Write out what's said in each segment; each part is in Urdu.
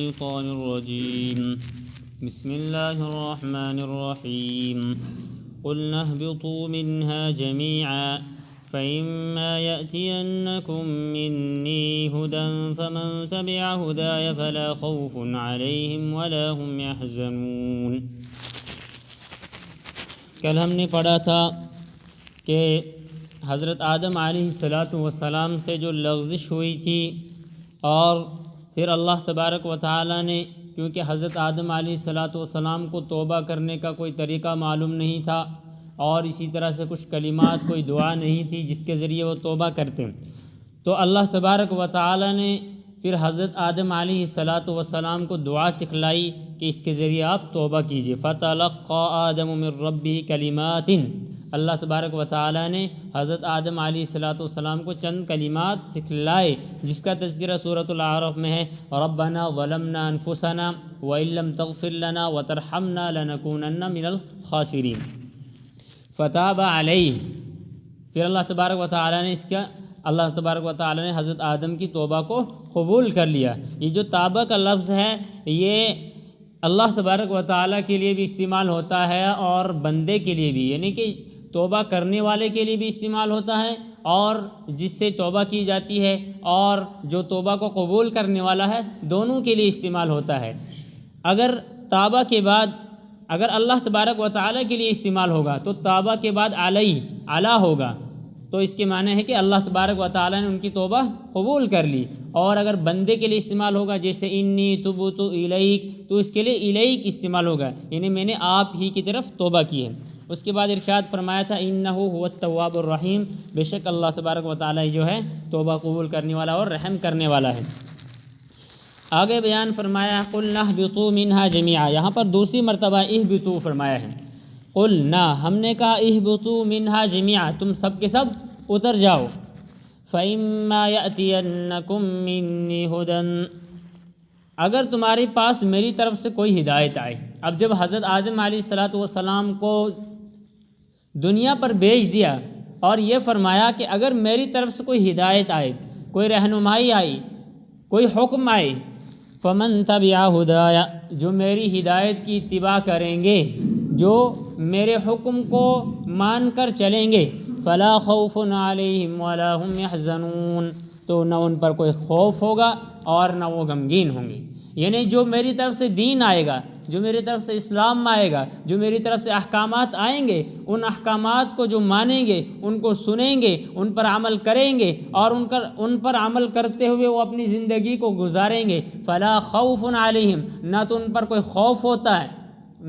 الشيطان الرجيم بسم الله الرحمن الرحيم قلنا اهبطوا منها جميعا فإما يأتينكم مني هدى فمن تبع هداي فلا خوف عليهم ولا هم يحزنون۔ کل ہم نے پڑھا تھا کہ حضرت آدم علیہ السلام سے جو لغزش ہوئی تھی، اور پھر اللہ تبارک و تعالی نے، کیونکہ حضرت آدم علیہ السلام کو توبہ کرنے کا کوئی طریقہ معلوم نہیں تھا، اور اسی طرح سے کچھ کلمات، کوئی دعا نہیں تھی جس کے ذریعے وہ توبہ کرتے، تو اللہ تبارک و تعالی نے پھر حضرت آدم علیہ السلام کو دعا سکھلائی کہ اس کے ذریعے آپ توبہ کیجئے۔ فَتَلَقَّى آدَمُ مِن رَّبِّهِ كَلِمَاتٍ، اللہ تبارک و تعالی نے حضرت آدم علیہ السلام کو چند کلمات سکھلائے، جس کا تذکرہ سورۃ الاعراف میں ہے، رَبَّنَا ظَلَمْنَا أَنفُسَنَا وَإِن لَّمْ تَغْفِرْ لَنَا وَتَرْحَمْنَا لَنَكُونَنَّ مِنَ الْخَاسِرِينَ۔ فَتَابَ عَلَيْهِ، پھر اللہ تبارک و تعالی نے اللہ تبارک و تعالی نے حضرت آدم کی توبہ کو قبول کر لیا۔ یہ جو تابہ کا لفظ ہے، یہ اللہ تبارک و تعالی کے لیے بھی استعمال ہوتا ہے اور بندے کے لیے بھی، یعنی کہ توبہ کرنے والے کے لیے بھی استعمال ہوتا ہے، اور جس سے توبہ کی جاتی ہے اور جو توبہ کو قبول کرنے والا ہے، دونوں کے لیے استعمال ہوتا ہے۔ اگر تابہ کے بعد اگر اللہ تبارک و تعالی کے لیے استعمال ہوگا تو تابہ کے بعد علی ہوگا، تو اس کے معنی ہے کہ اللہ تبارک و تعالی نے ان کی توبہ قبول کر لی۔ اور اگر بندے کے لیے استعمال ہوگا، جیسے انی تبت الیک، تو اس کے لیے الیک استعمال ہوگا، یعنی میں نے آپ ہی کی طرف توبہ کی ہے۔ اس کے بعد ارشاد فرمایا تھا انہ هو التواب الرحیم، بے شک اللہ تبارک و تعالی جو ہے توبہ قبول کرنے والا اور رحم کرنے والا ہے۔ آگے بیان فرمایا قلنا اهبطوا منها جميعا، یہاں پر دوسری مرتبہ اهبطوا فرمایا ہے۔ قلنا، ہم نے کہا اهبطوا منها جميعا، تم سب کے سب اتر جاؤ۔ فَإِمَّا يَأْتِيَنَّكُم مِّنِّي هُدًى، اگر تمہارے پاس میری طرف سے کوئی ہدایت آئے۔ اب جب حضرت آدم علیہ السلام کو دنیا پر بھیج دیا اور یہ فرمایا کہ اگر میری طرف سے کوئی ہدایت آئے، کوئی رہنمائی آئی، کوئی حکم آئے، فَمَن تَبِعَ هُدَايَ، جو میری ہدایت کی اتباع کریں گے، جو میرے حکم کو مان کر چلیں گے، فَلَا خَوْفٌ عَلَيْهِمْ وَلَا هُمْ يَحْزَنُونَ، تو نہ ان پر کوئی خوف ہوگا اور نہ وہ غمگین ہوں گے۔ یعنی جو میری طرف سے دین آئے گا، جو میری طرف سے اسلام آئے گا، جو میری طرف سے احکامات آئیں گے، ان احکامات کو جو مانیں گے، ان کو سنیں گے، ان پر عمل کریں گے، اور ان پر عمل کرتے ہوئے وہ اپنی زندگی کو گزاریں گے، فلا خوف علیہم، نہ تو ان پر کوئی خوف ہوتا ہے،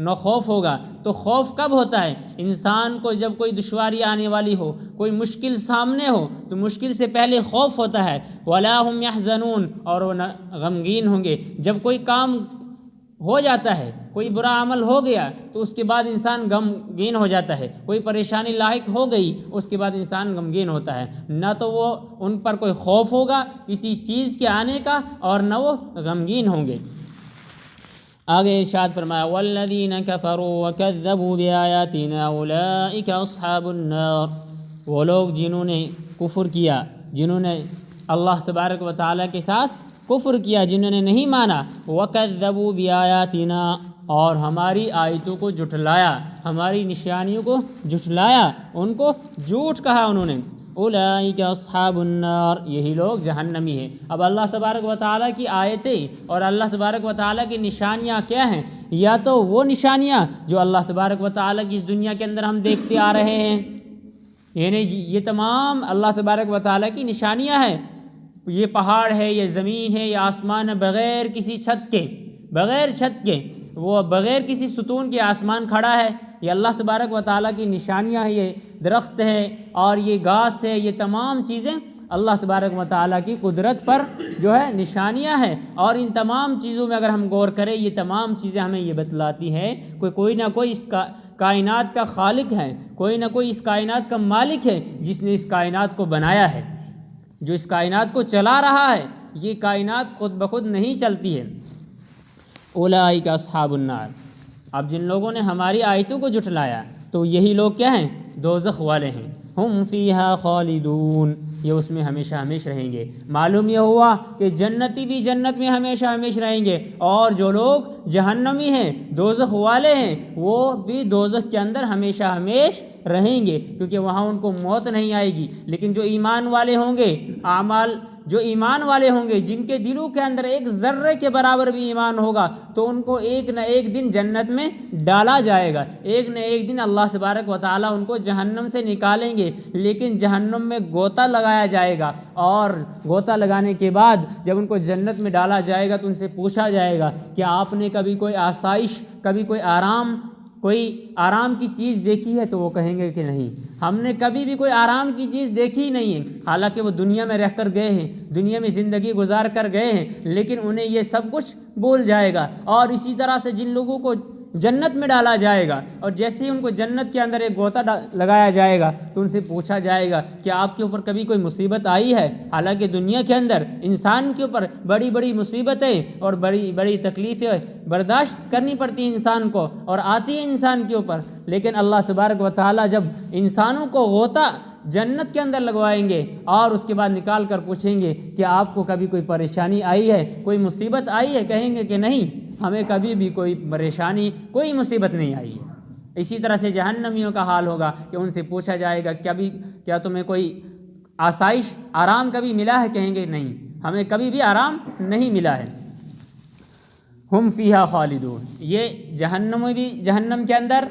نہ خوف ہوگا۔ تو خوف کب ہوتا ہے؟ انسان کو جب کوئی دشواری آنے والی ہو، کوئی مشکل سامنے ہو، تو مشکل سے پہلے خوف ہوتا ہے، ولا هم يحزنون، اور وہ غمگین ہوں گے۔ جب کوئی کام ہو جاتا ہے، کوئی برا عمل ہو گیا، تو اس کے بعد انسان غمگین ہو جاتا ہے، کوئی پریشانی لاحق ہو گئی، اس کے بعد انسان غمگین ہوتا ہے، نہ تو وہ ان پر کوئی خوف ہوگا کسی چیز کے آنے کا، اور نہ وہ غمگین ہوں گے۔ آگے ارشاد فرمایا والذین کفروا وکذبوا بآیاتنا اولئک اصحاب النار، وہ لوگ جنہوں نے کفر کیا، جنہوں نے اللہ تبارک و تعالیٰ کے ساتھ کفر کیا، جنہوں نے نہیں مانا، وکذبوا بآیاتنا، اور ہماری آیتوں کو جھٹلایا، ہماری نشانیوں کو جھٹلایا، ان کو جھوٹ کہا انہوں نے، اولئک اصحاب النار، یہی لوگ جہنمی ہیں۔ اب اللہ تبارک و تعالیٰ کی آیتیں اور اللہ تبارک و تعالیٰ کی نشانیاں کیا ہیں؟ یا تو وہ نشانیاں جو اللہ تبارک و تعالیٰ کی اس دنیا کے اندر ہم دیکھتے آ رہے ہیں، یعنی یہ تمام اللہ تبارک و تعالیٰ کی نشانیاں ہیں، یہ پہاڑ ہے، یہ زمین ہے، یہ آسمان ہے، بغیر کسی چھت کے، وہ بغیر کسی ستون کے آسمان کھڑا ہے، یہ اللہ تبارک و تعالیٰ کی نشانیاں ہیں، یہ درخت ہے اور یہ گھاس ہے، یہ تمام چیزیں اللہ تبارک و تعالیٰ کی قدرت پر جو ہے نشانیاں ہیں۔ اور ان تمام چیزوں میں اگر ہم غور کریں، یہ تمام چیزیں ہمیں یہ بتلاتی ہیں کوئی نہ کوئی اس کائنات کا خالق ہے، کوئی نہ کوئی اس کائنات کا مالک ہے، جس نے اس کائنات کو بنایا ہے، جو اس کائنات کو چلا رہا ہے۔ یہ کائنات خود بخود نہیں چلتی ہے۔ اولئک اصحاب النار، اب جن لوگوں نے ہماری آیتوں کو جھٹلایا تو یہی لوگ کیا ہیں؟ دوزخ والے ہیں۔ ہم فیہا خالدون، یہ اس میں ہمیشہ ہمیشہ رہیں گے۔ معلوم یہ ہوا کہ جنتی بھی جنت میں ہمیشہ ہمیشہ رہیں گے، اور جو لوگ جہنمی ہیں، دوزخ والے ہیں، وہ بھی دوزخ کے اندر ہمیشہ ہمیشہ رہیں گے، کیونکہ وہاں ان کو موت نہیں آئے گی۔ لیکن جو ایمان والے ہوں گے، جو ایمان والے ہوں گے، جن کے دلوں کے اندر ایک ذرے کے برابر بھی ایمان ہوگا، تو ان کو ایک نہ ایک دن جنت میں ڈالا جائے گا، ایک نہ ایک دن اللہ تبارک و تعالیٰ ان کو جہنم سے نکالیں گے، لیکن جہنم میں غوطہ لگایا جائے گا، اور غوطہ لگانے کے بعد جب ان کو جنت میں ڈالا جائے گا تو ان سے پوچھا جائے گا کہ آپ نے کبھی کوئی آسائش، کبھی کوئی آرام کی چیز دیکھی ہے؟ تو وہ کہیں گے کہ نہیں، ہم نے کبھی بھی کوئی آرام کی چیز دیکھی ہی نہیں ہے، حالانکہ وہ دنیا میں رہ کر گئے ہیں، دنیا میں زندگی گزار کر گئے ہیں، لیکن انہیں یہ سب کچھ بھول جائے گا۔ اور اسی طرح سے جن لوگوں کو جنت میں ڈالا جائے گا، اور جیسے ہی ان کو جنت کے اندر ایک غوطہ لگایا جائے گا تو ان سے پوچھا جائے گا کہ آپ کے اوپر کبھی کوئی مصیبت آئی ہے؟ حالانکہ دنیا کے اندر انسان کے اوپر بڑی بڑی مصیبتیں اور بڑی بڑی تکلیفیں برداشت کرنی پڑتی ہیں انسان کو، اور آتی ہیں انسان کے اوپر، لیکن اللہ تبارک و تعالیٰ جب انسانوں کو غوطہ جنت کے اندر لگوائیں گے اور اس کے بعد نکال کر پوچھیں گے کہ آپ کو کبھی کوئی پریشانی آئی ہے، کوئی مصیبت آئی ہے؟ کہیں گے کہ نہیں، ہمیں کبھی بھی کوئی پریشانی، کوئی مصیبت نہیں آئی ہے۔ اسی طرح سے جہنمیوں کا حال ہوگا کہ ان سے پوچھا جائے گا کیا تمہیں کوئی آسائش، آرام کبھی ملا ہے؟ کہیں گے نہیں، ہمیں کبھی بھی آرام نہیں ملا ہے۔ ہم فیہا خالدون، یہ جہنم کے اندر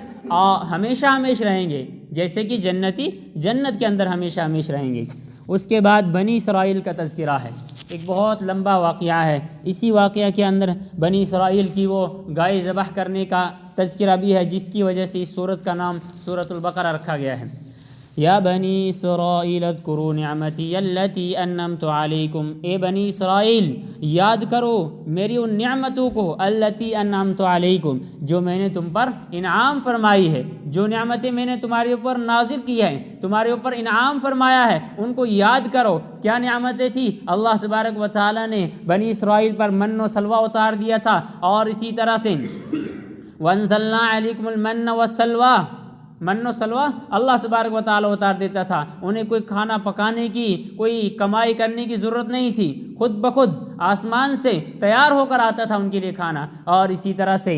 ہمیشہ ہمیشہ رہیں گے، جیسے کہ جنتی جنت کے اندر ہمیشہ ہمیشہ رہیں گے۔ اس کے بعد بنی اسرائیل کا تذکرہ ہے، ایک بہت لمبا واقعہ ہے۔ اسی واقعہ کے اندر بنی اسرائیل کی وہ گائے ذبح کرنے کا تذکرہ بھی ہے، جس کی وجہ سے اس سورت کا نام سورۃ البقرہ رکھا گیا ہے۔ یا بنی اسرائیل اذکروا نعمتی التی انعمت علیکم، اے بنی اسرائیل یاد کرو میری ان نعمتوں کو، التی انعمت علیکم، جو میں نے تم پر انعام فرمائی ہے، جو نعمتیں میں نے تمہارے اوپر نازل کی ہیں، تمہارے اوپر انعام فرمایا ہے، ان کو یاد کرو۔ کیا نعمتیں تھی؟ اللہ تبارک و تعالیٰ نے بنی اسرائیل پر من و سلوہ اتار دیا تھا، اور اسی طرح سے وانزلنا علیکم المن والسلوہ، من و سلوہ اللہ تبارک و تعالیٰ اتار دیتا تھا، انہیں کوئی کھانا پکانے کی، کوئی کمائی کرنے کی ضرورت نہیں تھی، خود بخود آسمان سے تیار ہو کر آتا تھا ان کے لیے کھانا۔ اور اسی طرح سے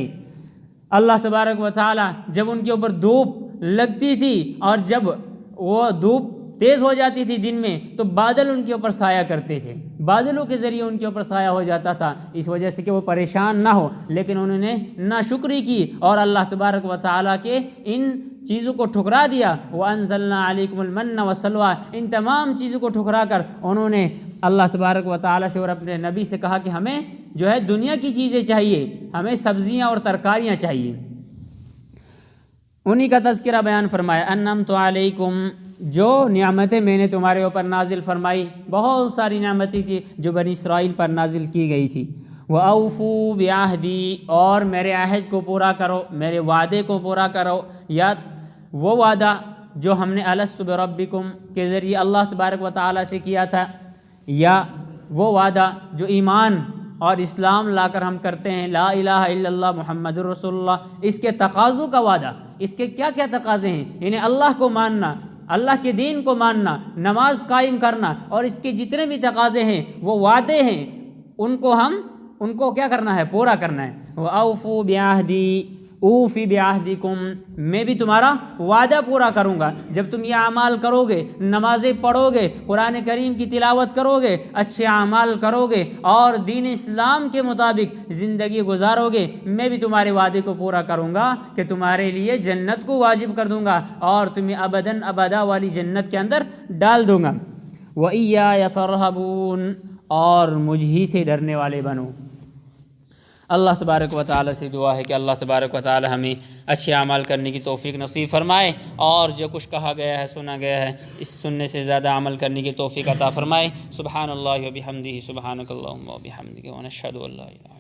اللہ تبارک و تعالیٰ جب ان کے اوپر دھوپ لگتی تھی اور جب وہ دھوپ تیز ہو جاتی تھی دن میں، تو بادل ان کے اوپر سایہ کرتے تھے، بادلوں کے ذریعے ان کے اوپر سایہ ہو جاتا تھا، اس وجہ سے کہ وہ پریشان نہ ہو، لیکن انہوں نے ناشکری کی اور اللہ تبارک و تعالیٰ کے ان چیزوں کو ٹھکرا دیا۔ وَأَنزَلْنَا عَلَيْكُمُ الْمَنَّ وَالسَّلْوَىٰ، ان تمام چیزوں کو ٹھکرا کر انہوں نے اللہ تبارک و تعالیٰ سے اور اپنے نبی سے کہا کہ ہمیں جو ہے دنیا کی چیزیں چاہیے، ہمیں سبزیاں اور ترکاریاں چاہیے۔ انہی کا تذکرہ بیان فرمایا، انعمت علیکم، جو نعمتیں میں نے تمہارے اوپر نازل فرمائی، بہت ساری نعمتیں تھی جو بنی اسرائیل پر نازل کی گئی تھی۔ وَأَوْفُوا بِعَہْدِی، اور میرے عہد کو پورا کرو، میرے وعدے کو پورا کرو، یا وہ وعدہ جو ہم نے الست بربکم کے ذریعے اللہ تبارک و تعالیٰ سے کیا تھا، یا وہ وعدہ جو ایمان اور اسلام لا کر ہم کرتے ہیں، لا الہ الا اللہ محمد الرسول اللہ، اس کے تقاضوں کا وعدہ، اس کے کیا کیا تقاضے ہیں، یعنی اللہ کو ماننا، اللہ کے دین کو ماننا، نماز قائم کرنا، اور اس کے جتنے بھی تقاضے ہیں، وہ وعدے ہیں، ان کو کیا کرنا ہے؟ پورا کرنا ہے۔ وَأَوْفُوا بِعَہْدِی، اوفی بعہدکم، میں بھی تمہارا وعدہ پورا کروں گا۔ جب تم یہ اعمال کرو گے، نمازیں پڑھو گے، قرآن کریم کی تلاوت کرو گے، اچھے اعمال کرو گے اور دین اسلام کے مطابق زندگی گزارو گے، میں بھی تمہارے وعدے کو پورا کروں گا کہ تمہارے لیے جنت کو واجب کر دوں گا اور تمہیں ابداً ابدا والی جنت کے اندر ڈال دوں گا۔ وَإِيَّايَ فَارْهَبُونَ، اور مجھ ہی سے ڈرنے والے بنو۔ اللہ تبارک و تعالیٰ سے دعا ہے کہ اللہ تبارک و تعالیٰ ہمیں اچھے اعمال کرنے کی توفیق نصیب فرمائے، اور جو کچھ کہا گیا ہے، سنا گیا ہے، اس سننے سے زیادہ عمل کرنے کی توفیق عطا فرمائے۔ سبحان اللہ و بحمدہ، سبحانک اللہم و بحمدک، ونشہد ان لا الہ الا انت۔